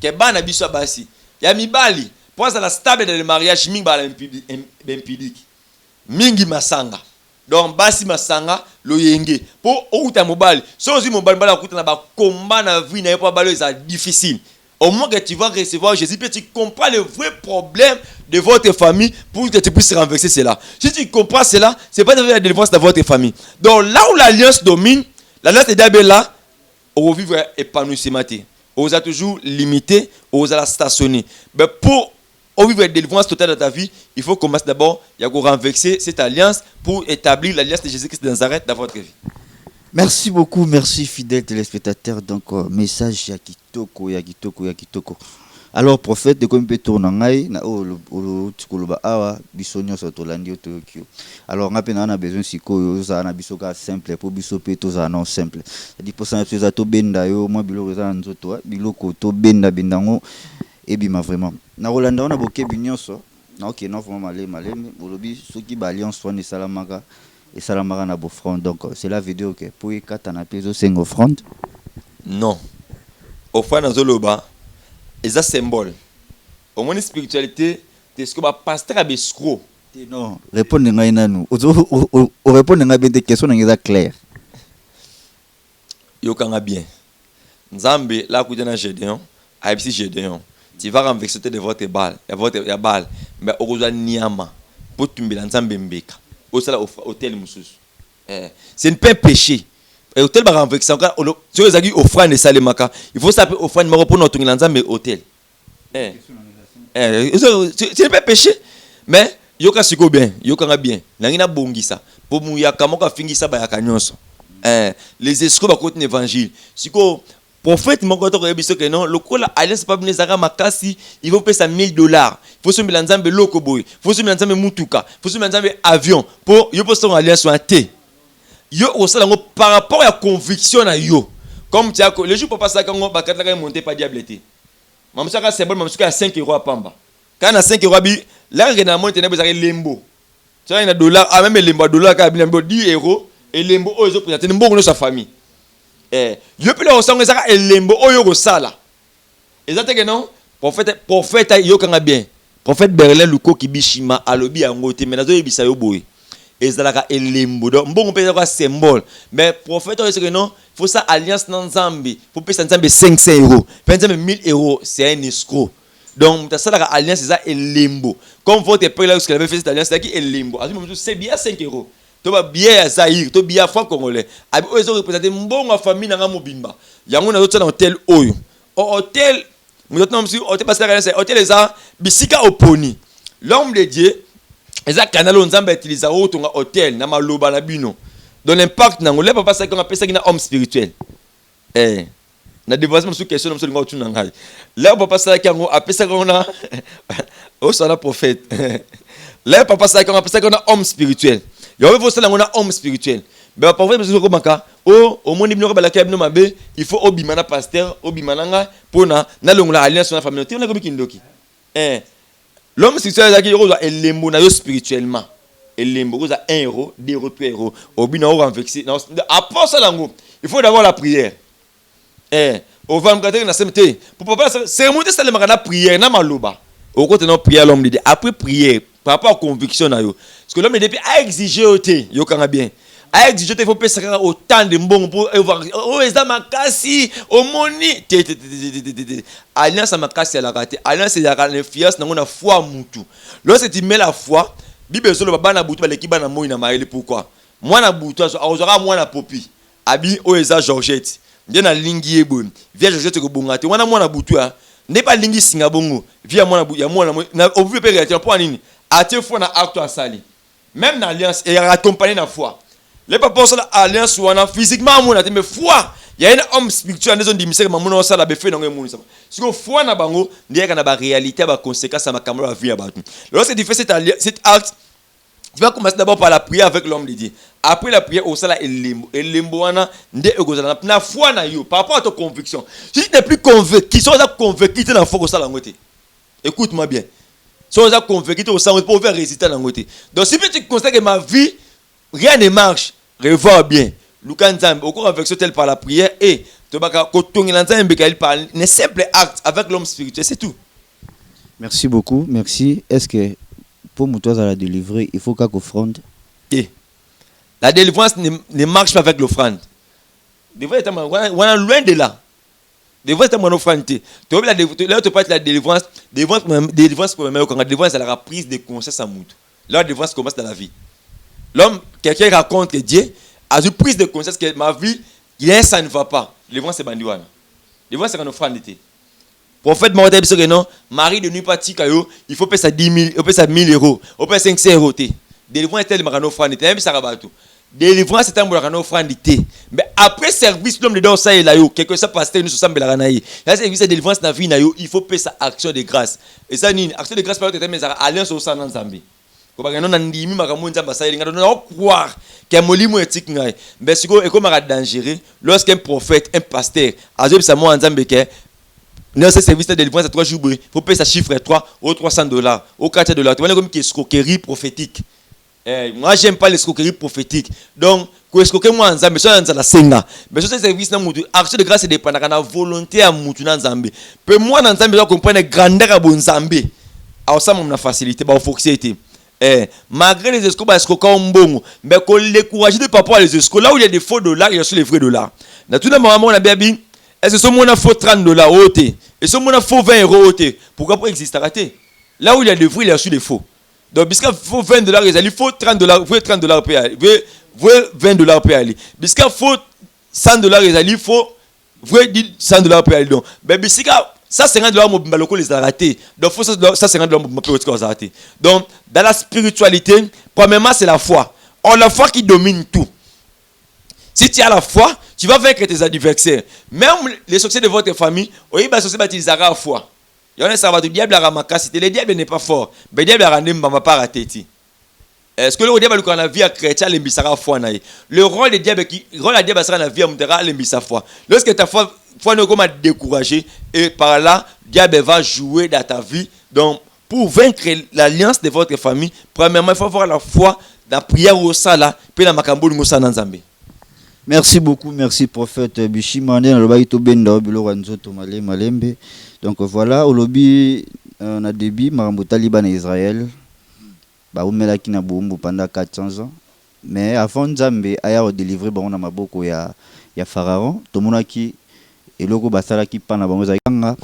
S2: ke bana biso basi ya mibali pour ça la stable dans le mariage mingi ba impidique mingi masanga donc basi masanga loyenge pour outa mobali so zi mobali bala kuta na ba combat na vie na pas balo ça difficile au moins que tu vas recevoir Jésus puis tu comprends le vrai problème de votre famille pour que tu puisses renverser cela si tu comprends cela c'est pas de la délivrance de votre famille donc là où l'alliance domine l'alliance est d'abord là, on va vivre épanouissement. On a toujours limité, on a stationné. Mais pour vivre une délivrance totale dans ta vie, il faut commencer d'abord à renverser cette alliance pour établir l'alliance de Jésus-Christ de Nazareth dans votre vie.
S1: Merci beaucoup, merci fidèles téléspectateurs. Donc, message Yakitoko, Yakitoko, Yakitoko. Alors, prophète, de combien de temps on a eu, alors, on a besoin de simple pour bisoper tous non simple. C'est-à-dire pour ça, c'est to benda yo, moi bilo reza nzoto, bilo koto benda bendango, et bima vraiment. Na Rolanda on a boké binyonso. Na ok, non vraiment malé, bolobi soki ba alliance soit ne salamaka et salamaka na bo front. Donc, c'est la vidéo que pour y katana peso 5 offrandes.
S2: Non. Offrande dans zoloba. Et ça symbole. Au moins spiritualité, c'est ce que pasteur a bescro.
S1: Non, répondez à nous. Ou répondez à des questions claires.
S2: Yokanga bien. Nzambe là où dans Gédéon, aïbisi Gédéon. Tu vas renverser de votre balle, ya balle, mais au niama pour tomber dans Nzambe mbeka. Au sala hôtel mususu. C'est pas un péché. Et hôtel va renverser encore tu as dit offrande de salemaka. Il faut s'appeler offrande pour notre Nzambe hôtel. C'est pas péché. Mais yoka siko bien, yoka bien. Nangina bongisa. Pour muyaka moka fingisa ba yakanyonso. Les escrocs ba côté l'évangile. Siko prophète moko to rebiso que non, le kola alliance pas binezaka makasi, il faut payer ça $1000. Il faut se mettre Nzambe loko boy. Il faut se mettre Nzambe mutuka. Il faut se mettre Nzambe avion pour yo poster alliance sur un thé. Yo osala ngo par rapport à conviction na yo. Comme tu as le jour papa ça quand on bakata ka monter pas diableté. Mamsaka c'est bon mamsaka à 5 euros à pamba. Quand à 5 euros bi là na monter na bezaka lembo. Tu as un dollar ah même lembo dollar ka bi 10 euros et lembo oyo présenter mbongo sa famille. Yo pe le osanga ça lembo oyo ko sala. Exactement non prophète yo kanga bien. Prophète Berlin Luko Kibishima alobi yango te mais nazo yebisa yo boy. Et ça elembo donc bon on peut dire symbole mais prophète on dit que non faut ça alliance dans Nzambe faut payer Nzambe 500 euros Nzambe 1000 euros c'est un escroc donc ça la alliance c'est ça elembo comme votre père là ce qu'il avait fait cette alliance là qui elembo c'est bien 5 euros to ba bien Zaïre to bien franc congolais abi oyo représenter mbongo famille na mobimba yango na zo na hôtel oyo hôtel maintenant monsieur hôtel parce que c'est hôtel ça bisika oponi l'homme de Dieu et ça canal on Nzambe utilise autonga hôtel na maloba na bino donc l'impact na ngole papa ça qu'on appelle ça qui na homme spirituel na dévoilement sur question na ngo tuna ngai là papa ça qui ngo appelle ça qu'on a au sala prophète là papa ça qu'on appelle ça qu'on a homme spirituel yo veut ça on a homme spirituel ben parfois parce que maka oh au monde bino balaka bino mabe il faut obimana pasteur obimananga pona na longola alliance na famille on a comme kindoki l'homme spirituel zaki yo za elembo na yo spirituellement elembo za 1 euro 2 euros 3 euros obina o renverser après ça lango il faut d'abord la prière au va me na semte pour pas c'est remonter ça le makana prière na maloba au côté non prière l'homme dit après prière par rapport à conviction na yo parce que l'homme depuis a exiger oté yo kanga bien a exiger il faut payer autant de bon pour oh eza makasi au moni alliance makasi à la raté alliance ya la confiance na foi mutu lorsque tu mets la foi bible solo baba na butu baleki bana moi na maele pourquoi moi na butu azora moi na popi abi o eza Georgette ndé na lingi ebon via Georgette ko bonga te wana moi na butu a n'est pas lingi singa bongo via moi na ya moi na ovu pe réalité pour nini atie foi na acte asali même dans alliance et accompagné na foi les papas sur l'alliance ou en physiquement mon mais foi il y a un homme spirituel dans des mystères maman ça la fait dans le monde si on foi na bango ndiye kana ba réalité ba conséquence à ma caméra vie à battu lorsque tu fais cet acte tu vas commencer d'abord par la prière avec l'homme de Dieu après la prière au sala elembo wana ndé ekozala na foi na yo par rapport à ta conviction si tu n'es plus convaincu si on a convaincu tu na foi au sala ngote écoute-moi bien si on a convaincu tu au sala pour faire résultat na ngote donc si tu constates que ma vie rien ne marche revoir bien Luka Nzambe au cours avec ce tel par la prière et tobaka kotongi Nzambe bekali par un simple acte avec l'homme spirituel c'est tout.
S1: Merci beaucoup, merci. Est-ce que pour nous à la délivrer, il faut qu'à offrande?
S2: La délivrance ne marche pas avec l'offrande. Devrait être loin de là. Devrait être mon offrande. Là tu parles de la délivrance pour même quand la délivrance c'est la prise de conscience à mout. Là la délivrance commence dans la vie. L'homme, quelqu'un raconte que Dieu a eu prise de conscience que ma vie, ça ne va pas. Délivrance c'est bandiwana. Délivrance c'est quand offrande était. Prophète Mohamed dit que non, Marie de nuit pas tikayo, il faut payer ça 10 000, il faut payer ça 1000 euros, il faut payer 500 euros. Délivrance est tellement offrande était, même ça rabat tout. Délivrance c'est tellement offrande était. Mais après service l'homme de dans ça là yo, quelque chose pasteur nous sommes la ranaï. Là service de délivrance na vie na yo, il faut payer sa action de grâce. Et ça ni action de grâce par exemple mais ça alliance au sang dans Zambie. Kobanga non ndimi makamu nzamba ça linga non croire que molimo éthique ngai mais siko e comme dangereux lorsqu'un prophète un pasteur azob sa mo nzambe ke non ce service de délivrance à 3 jours faut payer sa chiffre 3 ou $300 ou $4. Tu vois comme qui escroquerie prophétique. Moi j'aime pas l'escroquerie prophétique donc ko escroquer moi nzambe so nzala senga mais ce service na mutu action de grâce c'est dépendant na volonté à mutu na nzambe pe moi na nzambe doit comprendre grandeur à bon nzambe a ça mon facilité ba fonctionner. Malgré les escrocs, parce qu'on bon, mais qu'on les courage de papa les escrocs. Là où il y a des faux dollars, il y a aussi les vrais dollars. Dans tout le monde, on a bien dit, est-ce que ce monde a faux $30 au thé? Et ce monde a faux 20 euros au thé? Pourquoi pas exister raté? Là où il y a des vrais, il y a aussi des faux. Donc, puisqu'il faut $20, il faut $30, vrai $30 pour aller, vrai $20 pour aller. Puisqu'il faut $100, il faut vrai $100 pour aller. Donc, mais puisqu'il ça $50 mon baloko les arrêter donc faut ça $50 mon peut les arrêter donc dans la spiritualité premièrement c'est la foi la foi qui domine tout. Si tu as la foi tu vas vaincre tes adversaires même les succès de votre famille oui bah succès ils aura la foi il y en a ça va du diable à ramakasi le diable n'est pas fort mais le diable a rendé va pas rater. Est-ce que le diable quand la vie à chrétien les misara foi naï le rôle de diable qui rôle la diable sera la vie à mutera les misara foi lorsque ta foi ne comment décourager et par là diable va jouer dans ta vie donc pour vaincre l'alliance de votre famille premièrement il faut avoir la foi dans la prière au sala puis la makambo ngo sana nzambe.
S1: Merci beaucoup, merci prophète Bishimane na loba ito benda bilo wanzoto malembe donc voilà au lobby on a début makambo taliban Israël ba umela kina bombo pendant 400 ans mais avant nzambe aya délivrer ba na maboko ya pharaon tomona ki eloko basala ki pana bango zakanga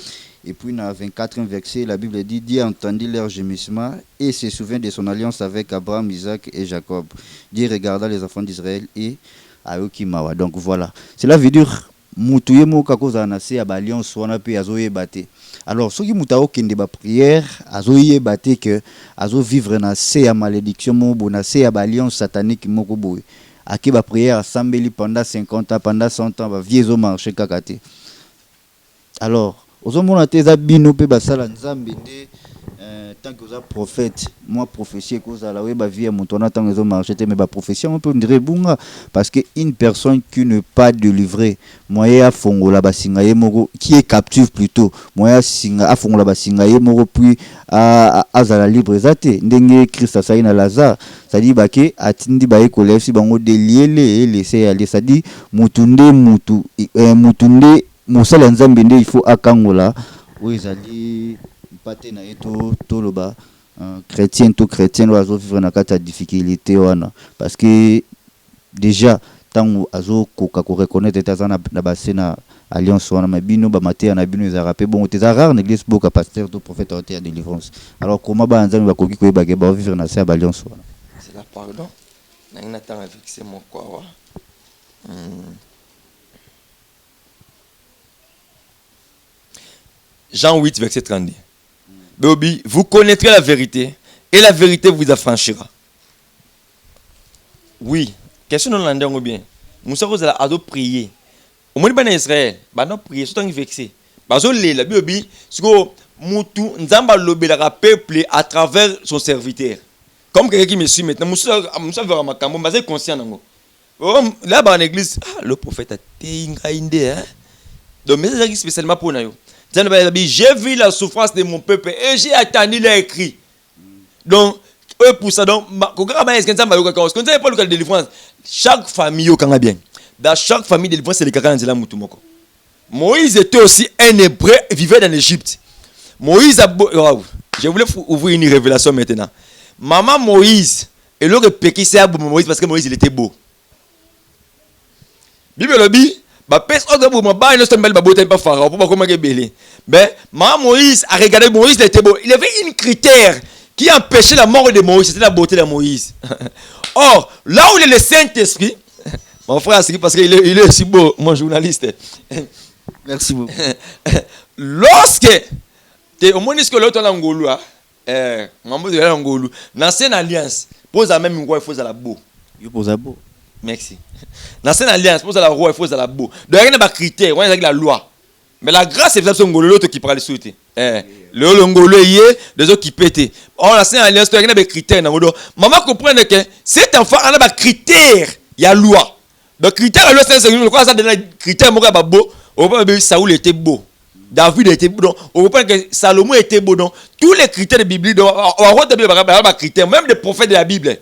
S1: et puis dans 24e verset la Bible dit Dieu entendit leur gémissement et se souvint de son alliance avec Abraham, Isaac et Jacob. Dieu regarda les enfants d'Israël et Ayokimawa. Donc voilà, cela veut dire mutuye mo kakoza na se ya ba alliance wana pe azoye baté. Alors ceux qui mutao kende ba prière azoye baté que azo vivre na se ya malédiction mo bona se ya ba alliance satanique moko boye. Aki ba prière sambeli pendant 50 ans pendant 100 ans ba viezo marché kakate. Alors ozomona teza bino pe basala nzambe nde tant que vous êtes prophète, moi prophétie que vous allez bah vie à mon tournant tant que vous marchez mais bah prophétie on peut dire bunga parce que une personne qui ne pas délivrée moyen fongola basingaye moko qui est captive plutôt moyen singa a fongola basingaye moko puis à azala libre zate ndenge Christ a saïna Lazare ça dit bah que atindi ba école si bango délier les laisser aller ça dit mutunde musala nzambe nde il faut akangola oui zali pate na yeto toloba chrétien tout chrétien oiseau vivre na kata difficulté wana parce que déjà tango azo koka ko reconnaître tazana na basena alliance wana mabino ba maté na bino za rapé bon t'es rare l'église boka pasteur tout prophète en délivrance alors comment ba nzambe ba koki ko ba vivre na sa alliance wana
S2: c'est la pardon na temps avec c'est mon quoi Jean 8 verset 32. Béobi, vous connaîtrez la vérité et la vérité vous affranchira. Oui, question de l'endroit bien. Moussa vous allez ado prier. Au moins ben Israël, ben non prier, surtout vexé. Bazo le la Béobi, ce que mutu nzamba lobela peuple à travers son serviteur. Comme quelqu'un qui me suit maintenant, Moussa verra ma cambo, mais conscient nango. Là bas en église, le prophète a téinga inde hein. Donc mais c'est spécialement pour nayo. J'ai vu la souffrance de mon peuple et j'ai attendu les écrits. Donc, eux pour ça, donc, chaque famille au bien. Dans chaque famille de délivrance, c'est les Kakans de la Moutoumoko. Moïse était aussi un hébreu, vivait dans l'Égypte. Moïse a beau. Je voulais ouvrir une révélation maintenant. Maman Moïse, et l'autre péqué, c'est Moïse parce que Moïse il était beau. Bible le dit. Mais Moïse a regardé Moïse, il était beau. Il avait une critère qui empêchait la mort de Moïse, c'était la beauté de Moïse. Or, là où il est le Saint-Esprit, mon frère, c'est parce qu'il est aussi beau, mon journaliste.
S1: merci beaucoup.
S2: Lorsque au moins que l'autre en Angolou, maman de l'Angolou, l'ancienne alliance, pose la même quoi, il faut la beau.
S1: Il pose la beau.
S2: Merci. Dans cette alliance, pour la roi, il faut la beau. Donc, il y a des critères, on a la loi. Mais la grâce, c'est l'autre qui prend le souhaiter. Le Longolo y est, les autres qui pètent. Or, la Sainte Alliance, il y a des critères. Maman comprend que cet enfant a des critères, il y a loi. Donc, critères, la loi, c'est quoi ça donne des critères, mon gars, beau. On peut dire que Saoul était beau. David était beau. On peut dire que Salomon était beau. Donc, tous les critères de la Bible, on va des critères, même des prophètes de la Bible.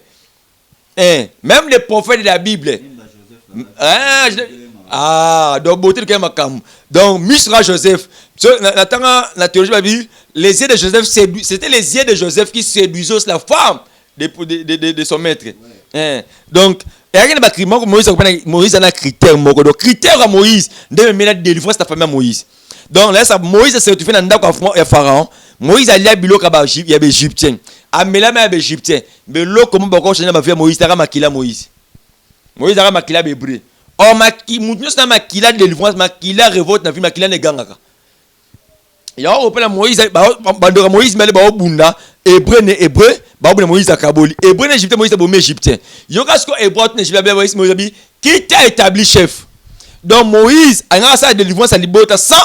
S2: Même les prophètes de la Bible. Donc beauté de Makam. Donc Misra Joseph. La théologie va dire les yeux de Joseph c'était les yeux de Joseph qui séduisaient la femme de son maître. Donc Moïse a un critère. Donc critère à Moïse de mener délivrer sa famille à Moïse. Donc là Moïse a certifié dans le pharaon. Moïse a lié bilo kaba il y a égyptien. Amela mais égyptien. Mais l'eau comment beaucoup changer ma vie Moïse tara makila Moïse. Moïse tara makila hébreu. Or moutinyo na makila délivrance makila révolte na vie makila ne gangaka. Ya on appelle Moïse bandora Moïse mais ba obunda hébreu ne hébreu ba obunda Moïse akaboli. Hébreu ne égyptien Moïse ba égyptien. Yo kasko hébreu ne égyptien Moïse bi qui t'a établi chef. Donc Moïse a une sa délivrance à libota sans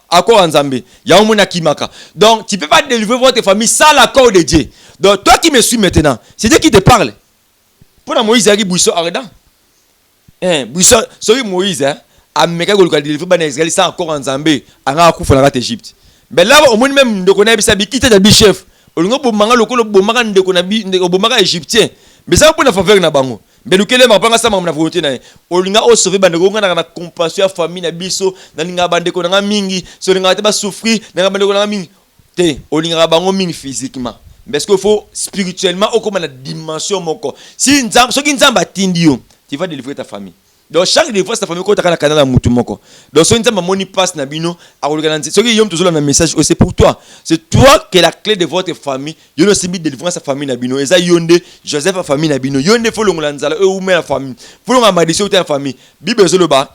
S2: accord en Zambie. Il y a un monde qui maka. Donc, tu ne peux pas délivrer votre famille sans l'accord de Dieu. Donc, toi qui me suis maintenant, c'est Dieu qui te parle. Pour Moïse, il y a Bouissot Arda. Bouissot, sorry Moïse, a délivrer Israël sans accord en Zambie. Il y a un Égypte. Mais là, au moins même, on a qui était le chef. On a un égyptien. Mais ça, pour la faveur, na bango. Mais nous, quelle est ma volonté? On a sauvé la compassion à la famille, na biso, na bande ko na mingi, so nga te souffrir, na bande ko na mingi. Te, on a bango mingi physiquement. Parce qu'il faut spirituellement au comme la dimension moko. Si nzamba, so ki nzamba tindio, tu vas délivrer ta famille. Donc chaque délivrance ta famille ko ta kana kana la mutu moko. Donc so nzamba moni passe na bino a organiser. So ki yom toujours un message, c'est pour toi. C'est toi qui est la clé de votre famille. Yo no simbi délivrance ta famille na bino. Eza yonde Joseph a famille na bino. Yonde fo longola nzala ou mais la famille. Fo longa maldition ta famille. Bible zo le ba.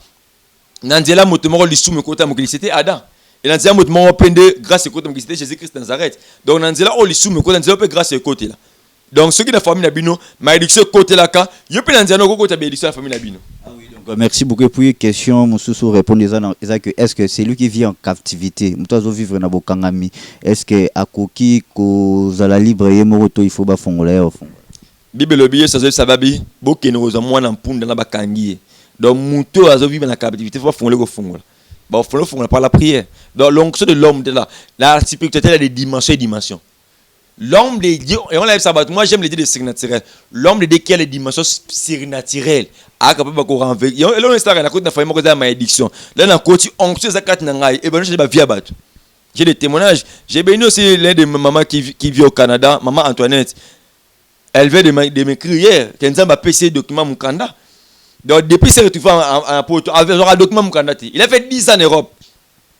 S2: Nanzela moto moko lisume ko ta moko c'était Adam. Et nanzela moto moko pende grâce ko ta moko c'était Jésus-Christ Nazareth. Donc nanzela o lisume ko nanzela pe grâce côté là. Donc ceux qui na famille na bino, malédiction côté là ka, yo pe nanzela ko ta bénédiction la famille na bino.
S1: Ah oui, donc Donc, merci beaucoup pour une question. Moussou répondre est-ce que c'est lui qui vit en captivité? Moutozo vivre na bokangami. Est-ce que akoki ko zala libre ye moroto il faut ba fongola au fond?
S2: Bible lobi ça sababi bokeno za mwana mpunda na bakangi. Donc muto azo vivre na captivité faut fongola ko fongola. Ba fongola par la prière. Donc l'onction de l'homme de là, la spiritualité a des dimensions et dimensions. L'homme de Dieu, et on l'a sabat, moi j'aime les dire de surnaturel. L'homme de Dieu qui a les dimensions surnaturelles. Ah, capable de renverser. Et là, on est là, on a côté de famille, on a malédiction. Là, on a côté onction, ça quatre nangai. Et ben, je vais via battre. J'ai des témoignages. J'ai béni aussi l'un de mes mamans qui vit au Canada, maman Antoinette. Elle vient de m'écrire hier. Qu'elle a PC document Mukanda. Donc, depuis ses retrouvé en Porto, avec un document Mukanda. Il a fait 10 ans en Europe.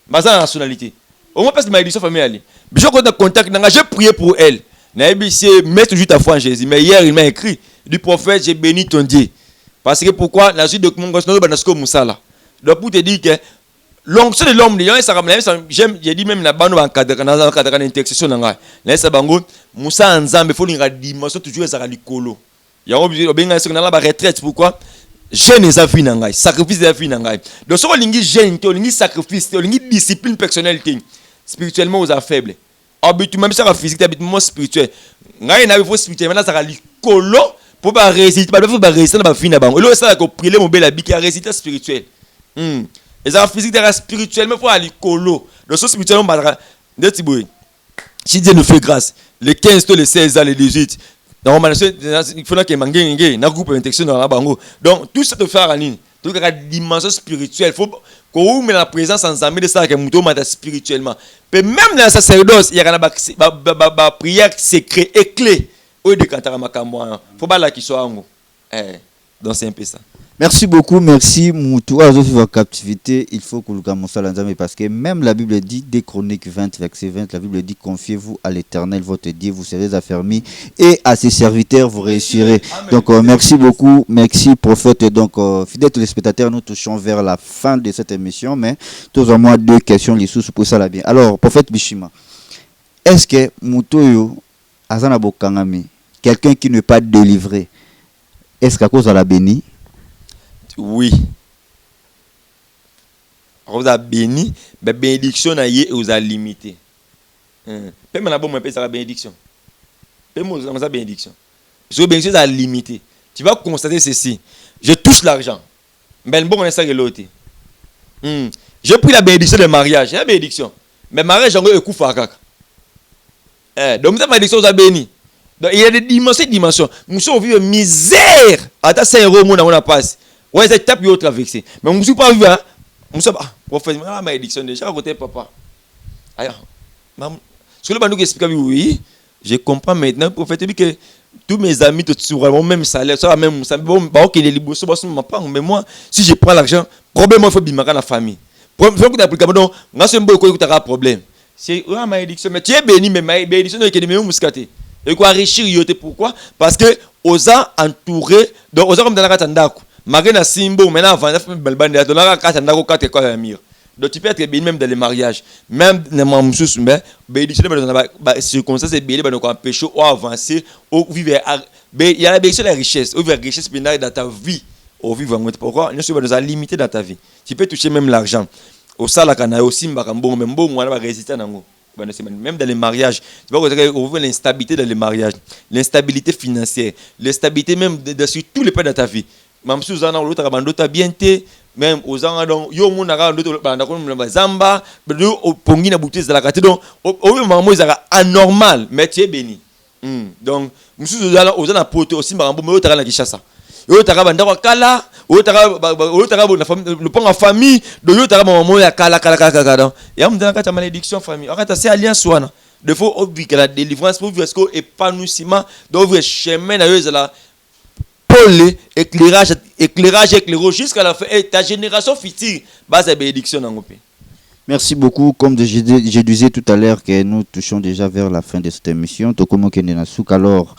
S2: Mais sa nationalité. Au moins parce que malédiction familiale. Je suis en contact, j'ai prié pour elle. Je mets toujours ta foi en Jésus. Mais hier, il m'a écrit du prophète, j'ai béni ton Dieu. Parce que pourquoi la suite de mon gosse, donc pour te dire que l'onction de l'homme, j'ai dit même la bande en cadre d'intercession. Là, bango, Moussa Nzambe, il faut une dimension toujours à l'icolo. Il y a une retraite. Pourquoi? Jeune et affi nangai, sacrifice et affi nangai. Donc, si on a jeune, on a sacrifice, on a discipline personnelle, spirituellement, on est faible. Habituellement, même ça physique, habituellement spirituel. Ngai na faut spirituellement, ça sera l'icolo pour pas résister, pas résister dans la fin d'abord. Et là, ça a prier mon bel habit qui a résisté spirituel. Et ça physique, spirituellement, faut aller l'icolo. Donc, ça spirituellement, si Dieu nous fait grâce, les 15, les 16 ans, les 18. Donc, il faut que mangue na groupe d'intersection dans la bango. Donc tout ça te faire en ligne. Toute la dimension spirituelle, faut qu'on met la présence ensemble de ça que mouton mata spirituellement. Mais même dans la sacerdoce, il y a une prière secret et clé. Au de cantar makambo. Faut pas là qui soit en donc c'est un peu ça.
S1: Merci beaucoup, merci. Moutou à en captivité, il faut que nous commençons à l'ensemble parce que même la Bible dit, dès Chroniques 20, verset 20, la Bible dit, confiez-vous à l'Éternel, votre Dieu, vous serez affermis et à ses serviteurs, vous réussirez. Donc, merci beaucoup, merci prophète. Donc, fidèles téléspectateurs, nous touchons vers la fin de cette émission, mais tous en moi deux questions, les sous pour ça là bien. Alors, prophète Bishima, est-ce que Moutou Azana Bokangami, quelqu'un qui n'est pas délivré, est-ce qu'à cause de la béni?
S2: Oui. On a béni, mais bénédiction a yé et vous a limité. Peu maintenant bon ça la bénédiction. Peu moi ça bénédiction. Parce que bénédiction a limité. Tu vas constater ceci. Je touche l'argent. Mais bon on est ça que l'autre. J'ai pris la bénédiction de mariage, la bénédiction. Mais mariage en gros coup fakak. Donc ça bénédiction vous a béni. Donc il y a des dimensions. Nous sommes vivre misère. Attends 5 euros mon a passe. Ouais, c'est tape yo traversé. Mais on ne suis pas vu hein. On sait pas. Prophète, ma malédiction déjà à côté papa. Aïe. Maman, ce que le bandou explique oui, je comprends maintenant prophète dit que tous mes amis te sur mon même salaire, ça même ça bon bah OK les libres ça m'a pas mais moi si je prends l'argent, problème il faut bimaka la famille. Problème faut que tu appliques donc, moi c'est un beau ko tu as problème. C'est ouais malédiction mais tu es béni mais malédiction que de même muskaté. Et quoi enrichir yote pourquoi? Parce que osa entouré donc osa comme dans la katandako. Marina Simbo, maintenant, avant de Belbande, on a 4 écoles à mire. Donc, tu peux être béni même dans les mariages. Même dans les moussous, mais bénédiction dans les circonstances, c'est béni dans le péché ou avancer, ou vivre. Il y a la bénédiction de la richesse, ou vivre la richesse dans ta vie. Ou vivre en pourquoi? Nous sommes limités dans ta vie. Tu peux toucher même l'argent. Au salaire, aussi, même bon, on va résister dans même dans les mariages, tu vas retrouver l'instabilité dans les mariages, l'instabilité financière, l'instabilité même sur tous les points de ta vie. Même si vous avez bien été, même aux gens yo mon zamba, pongi na bouteille de la carte donc au moment où ils anormal mais tu es béni. Donc monsieur aux gens porté aussi marambo mais au na Kinshasa. Yo tara banda kwa kala, au tara le pont en famille, de yo tara maman ya kala donc ya mdana kata malédiction famille. Akata c'est alliance wana. De faut ouvrir que la délivrance pour vivre ce que épanouissement d'ouvrir chemin na yo là. Éclairage jusqu'à la fin et ta génération future base à bénédiction dans le pays.
S1: Merci beaucoup. Comme je disais tout à l'heure que nous touchons déjà vers la fin de cette émission. Alors,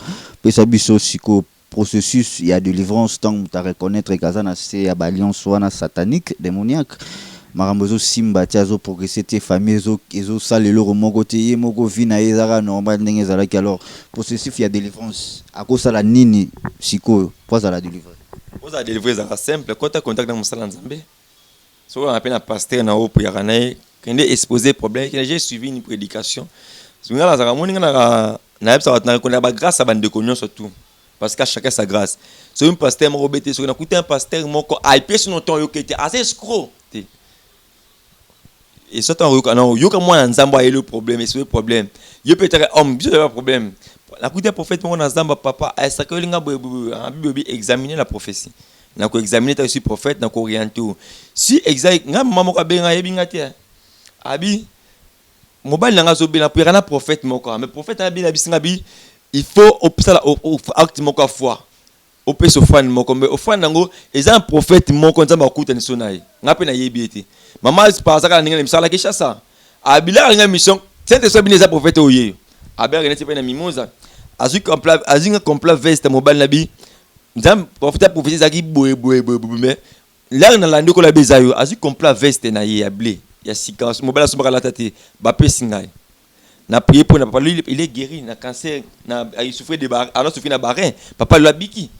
S1: processus, il y a de délivrance tant que tu reconnaître que c'est à alliance satanique, démoniaque. Marambozo simba tiazo progresser tes familles ezo sale le mogo te mogo vina ezara normal ndenge zalaki alors processus il y a délivrance à cause la nini siko pour la délivrance.
S2: Vous avez délivré ça simple. Quand tu as contact dans mon salon Zambé, si on appelle un pasteur na haut pour y aller, quand il exposé problème, quand j'ai suivi une prédication, si on a la ramon, on a la grâce à bande de cognon surtout, parce qu'à chacun sa grâce. Si un pasteur m'a rebêté, si on a écouté un pasteur mon corps, a pied sur notre temps, il était assez escroc. Et ça t'en reconnaît, yo comme moi en Zambé a le problème, et c'est le problème. Yo peut-être homme, je pas problème. La coupe des prophètes, mon Zambé papa, est-ce que l'inga examiner la prophétie. Na ko examiner ta aussi prophète na ko orienter si exact nga mama ko benga yebinga te abi mobile nga zo bena pour na prophète moko mais prophète na bi na bisinga bi il faut opsala acte moko foi opeso fan moko mais ofan nango eza un prophète moko nzamba kuta ni sonai nga pe na yebiete mama pa saka ninga misala kisha sa abi la nga mission sente so bineza prophète oye abi nga te pe na mimosa azu complet veste mobile na bi Nzam prophète prophétie zaki boé mais là na landi ko la bezayo azu complet veste na ye ya blé ya sikance mobile so la tête ba pesingai na prier pour na papa lui il est guéri na cancer na il souffrait de bar alors souffrir na barin papa lui a biki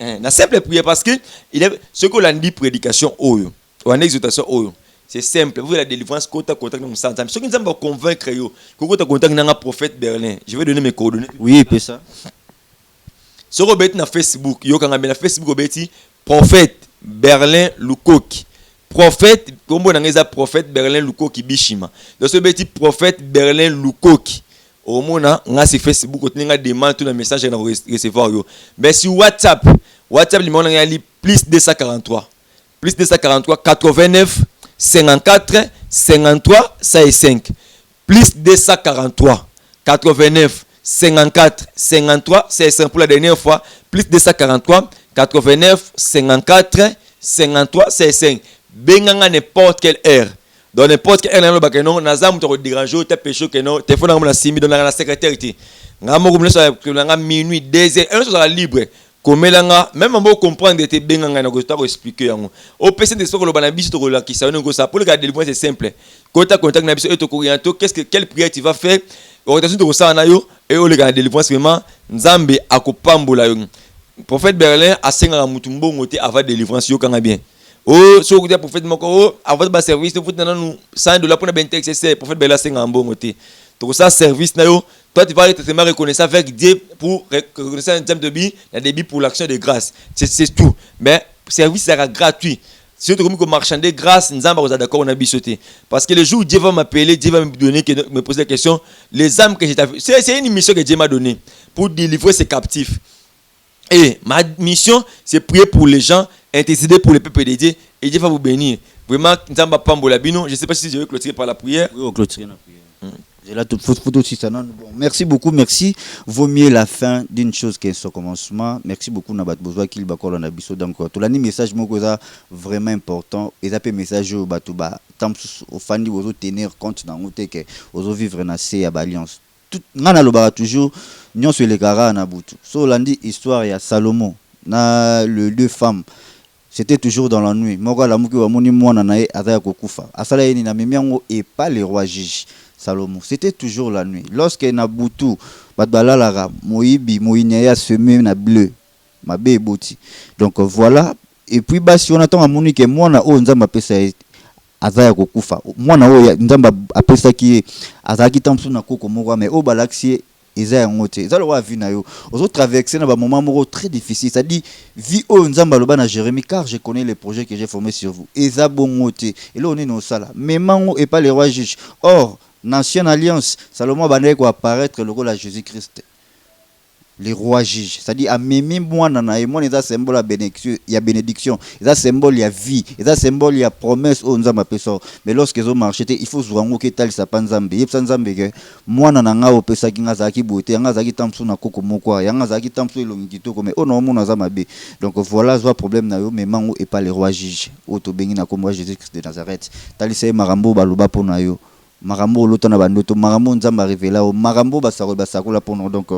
S2: na simple prière parce que il est ce que l'a dit prédication oyo ou en exhortation oyo c'est simple vous la délivrance contact dans ça ce qui nous va convaincre yo que contact na prophète Berlin je vais donner mes coordonnées
S1: oui c'est ça.
S2: Si vous êtes sur Facebook, vous avez sur Facebook prophète Berlin Lukoki. Prophète, comme vous avez prophète Berlin Lukoki Bishima. Donc si vous êtes prophète Berlin Lukoki, au moment où sur Facebook, vous avez demandé tout le message que vous recevoir. Mais sur WhatsApp, vous avez plus 243. Plus 243, 89, 54, 53, 5. Plus 243, 89. 54, 53, c'est pour la dernière fois, plus de 243, 89, 54, 53, c'est 5. Benganga n'importe quelle heure. Dans n'importe quelle heure, non, Nazam te dérange, te pécho, que non, téléphone dans la simi, dans la secrétaire. Ngamo sur minuit, 2 heures, un chose libre. Comme là, même on comprendre que benganga na expliquer. Au PC de soko le banabi to la qui ça pour le garder c'est simple. Quand tu contact na biso et to oriento, quelle prière tu vas faire? Orientation de ça na yo et au le garder délivrance vraiment Nzambe akopambola yo. Prophète Berlin a senga mutumbo ngote avant délivrance yo kanga bien. Oh so que prophète moko avant ba service to futana nous $100 pour na ben texte c'est prophète Berlin senga mbongo te. To ça service na yo. Toi, tu vas être reconnaissant avec Dieu pour reconnaître un thème de vie, un débit pour l'action de grâce. C'est tout. Mais le service sera gratuit. Si tu comme marchander grâce, nous sommes d'accord, on a bisoté. Parce que le jour où Dieu va m'appeler, Dieu va me donner, me poser la question, les âmes que j'ai fait, c'est une mission que Dieu m'a donnée pour délivrer ses captifs. Et ma mission, c'est prier pour les gens, intercéder pour le peuple de Dieu, et Dieu va vous bénir. Vraiment, nous sommes pas je ne sais pas si je vais clôturer par la prière.
S1: Oui, on clôturer la prière. J'ai là toute photo aussi ça non. Bon, merci beaucoup, merci. Vaut mieux la fin d'une chose qu'un son commencement. Merci beaucoup na bat besoin qu'il ba kolona biso donc tout l'année message moko ça vraiment important et ça peut message au batuba tant au fandi ozo tenir compte dans ngote que ozo vivre na C à alliance. Tout ngana lobara toujours nyon sur les gara na butu. So landi histoire ya Salomon na le deux femmes. C'était toujours dans la nuit. Moko la muki wa moni mwana na ye azaya kokufa. Asala yeni na memiango et pas les rois juges. Salomon, c'était toujours la nuit. Lorsque Nabutu, Badbalalara, Moïbi, Moïnea semé na bleu, ma bé boti. Donc voilà. Et puis bah si on attend à Monique, moi na o nzamba pesa azaya kokufa. Moi na o nzamba apesa ki azaki tamsu na koko moko mais o balaxi ezaya ngote. Ça le roi vu na yo. Aux autres traverser na ba moment moko très difficile. Ça dit vie o nzamba loba na Jérémie car je connais les projets que j'ai formés sur vous. Eza bongote. Et là on est dans ça là. Mais mango et pas les rois juges. Or L'ancienne alliance, Salomon va apparaître le rôle à Jésus-Christ. Les rois juges. C'est-à-dire, à Mimi, moi, il y a symbole à bénédiction, il y a bénédiction, il y a symbole, il y a vie, il y a symbole, il y a promesse. Mais lorsqu'ils ont marché, il faut se rendre compte que ça pas Nzambe. Il y a Nzambe que moi, nanga au pesa kinga zaki boité, anga zaki tamsu na koko mokwa, yanga zaki tamsu elongito comme oh non mon Nzambe. Donc voilà, ce problème na yo, mais mango et pas les rois juges. Auto bengi na comme Jésus-Christ de Nazareth. Talisé marambo baluba pour na yo. marambo l'autre na bandoto marambo nzamba révéla o marambo basakola pour nous. Donc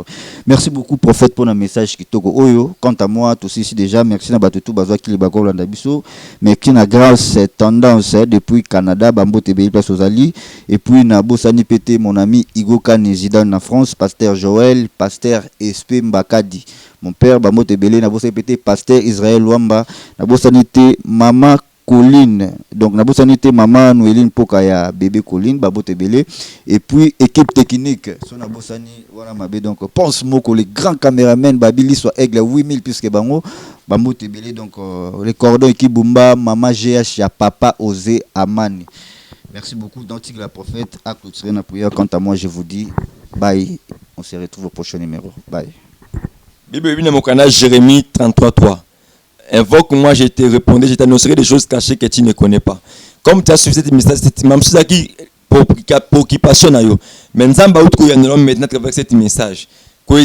S1: merci beaucoup prophète pour un message qui toko oyo. Quant à moi tout ici déjà merci na batutu bazwa ki libako landa biso mais qui na grâce tendance depuis Canada bambo tebeli place aux ali et puis na bosani pété mon ami Igo Kanezida na France, pasteur Joël, pasteur SP Mbakadi, mon père bambo tebeli na bosani pété pasteur Israël Wamba na bosani té maman Colline, donc na bosanité maman Noéline Pokaya bébé Colline babo tebele et puis équipe technique son na bosani voilà mabé donc pense moko les grands caméramen babili soit aigle 8000 puisque bango bambo tebele donc les cordons équipe Bumba maman GH ya papa Osé Amani. Merci beaucoup d'antique la prophète à clôturer la prière. Quant à moi je vous dis bye, on se retrouve au prochain numéro. Bye.
S2: Bible na mokana Jérémie 33:3. Invoque-moi, je te répondrai, je t'annoncerai des choses cachées que tu ne connais pas. Comme tu as suivi cette message, c'est même chose qui préoccupation na yo. Mais nous allons maintenant travers ce message. Toi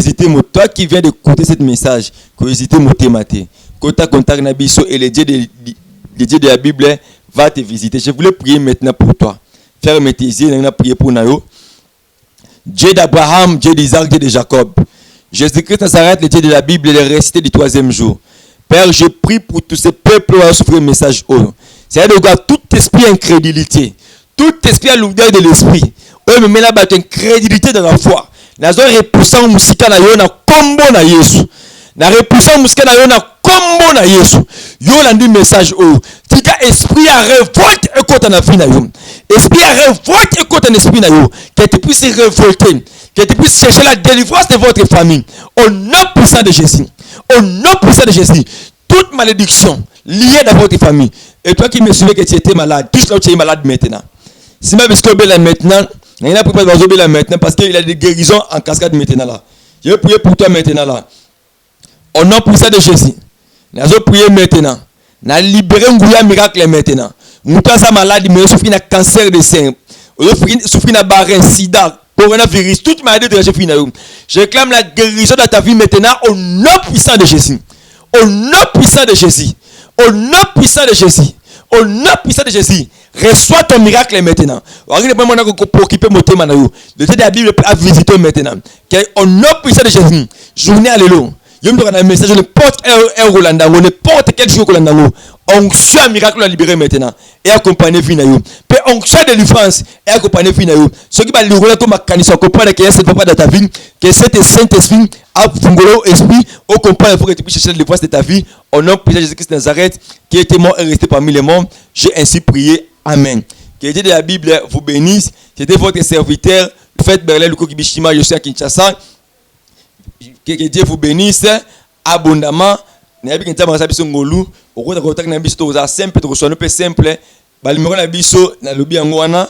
S2: qui viens d'écouter ce message, cohésiter mon thématique. Quand tu as contact na biso et le Dieu de la Bible va te visiter. Je voulais prier maintenant pour toi. Faire mes yeux, on a prié pour nous. Dieu d'Abraham, Dieu d'Isaac, Dieu de Jacob. Jésus-Christ Nazareth, le Dieu de la Bible, le récité du 3e jour. Père, je prie pour tous ces peuples qui ont souffert le message. C'est-à-dire que tout esprit incrédulité, tout esprit à l'ouverture de l'esprit, on me met là-bas une crédulité dans la foi. Nous avons repoussé musika na yo na combo na Yesu. Na repoussé musika na yo na combo na Yesu. Yo landi message tika esprit à révolte et côté na vie na yo. Esprit à révolte et côté na esprit na yo. Que tu puisses révolter, que tu puisses chercher la délivrance de votre famille. Au nom puissant de Jésus. Au nom puissant de Jésus, toute malédiction liée dans votre famille. Et toi qui me souviens que tu étais malade, tout là tu es malade maintenant. Si même parce que là maintenant, il a préparé là maintenant parce qu'il a des guérisons en cascade maintenant là. Je vais prier pour toi maintenant là. Au nom puissant de Jésus, nous allons prier maintenant. Nous allons libérer un miracle maintenant. Nous sommes malades, mais nous souffrons d'un cancer de sein. Nous souffrons d'un barre, sida. Coronavirus, toute maladie de la vie. Je réclame la guérison de ta vie maintenant au nom puissant de Jésus. Au nom puissant de Jésus. Au nom puissant de Jésus. Au nom puissant de Jésus. Reçois ton miracle maintenant. Pour occuper mon thème. Le Dieu de la Bible a visité maintenant. Au nom puissant de Jésus. Journée alléluia. Je me donne un message. N'importe quel jour. Onction un miracle à libérer maintenant et accompagner finalement. Puis onction de délivrance et accompagner finalement. Ce qui va libérer tout ma canisse, comprendre que c'est pas dans ta vie, que cet Saint-Esprit a fungolo esprit, au comprendre il faut que tu puisses chercher la délivrance de ta vie. Au nom de Jésus-Christ de Nazareth, qui était mort et resté parmi les morts, j'ai ainsi prié. Amen. Que Dieu de la Bible vous bénisse. C'était votre serviteur, Faites Berlin Luko Kibishima, je suis à Kinshasa. Que Dieu vous bénisse abondamment. Nabi kinta masa biso ngolu okota contact na biso to za simple to sono pe simple ba numéro na biso na lobi yango wana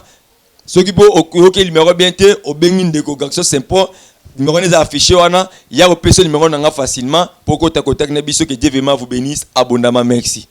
S2: soki po okoki numéro bien te obengi ndeko garçon simple numéro les affiché wana ya ko peso numéro na nga facilement pour contact na biso que Dieu vraiment vous bénisse abondamment. Merci.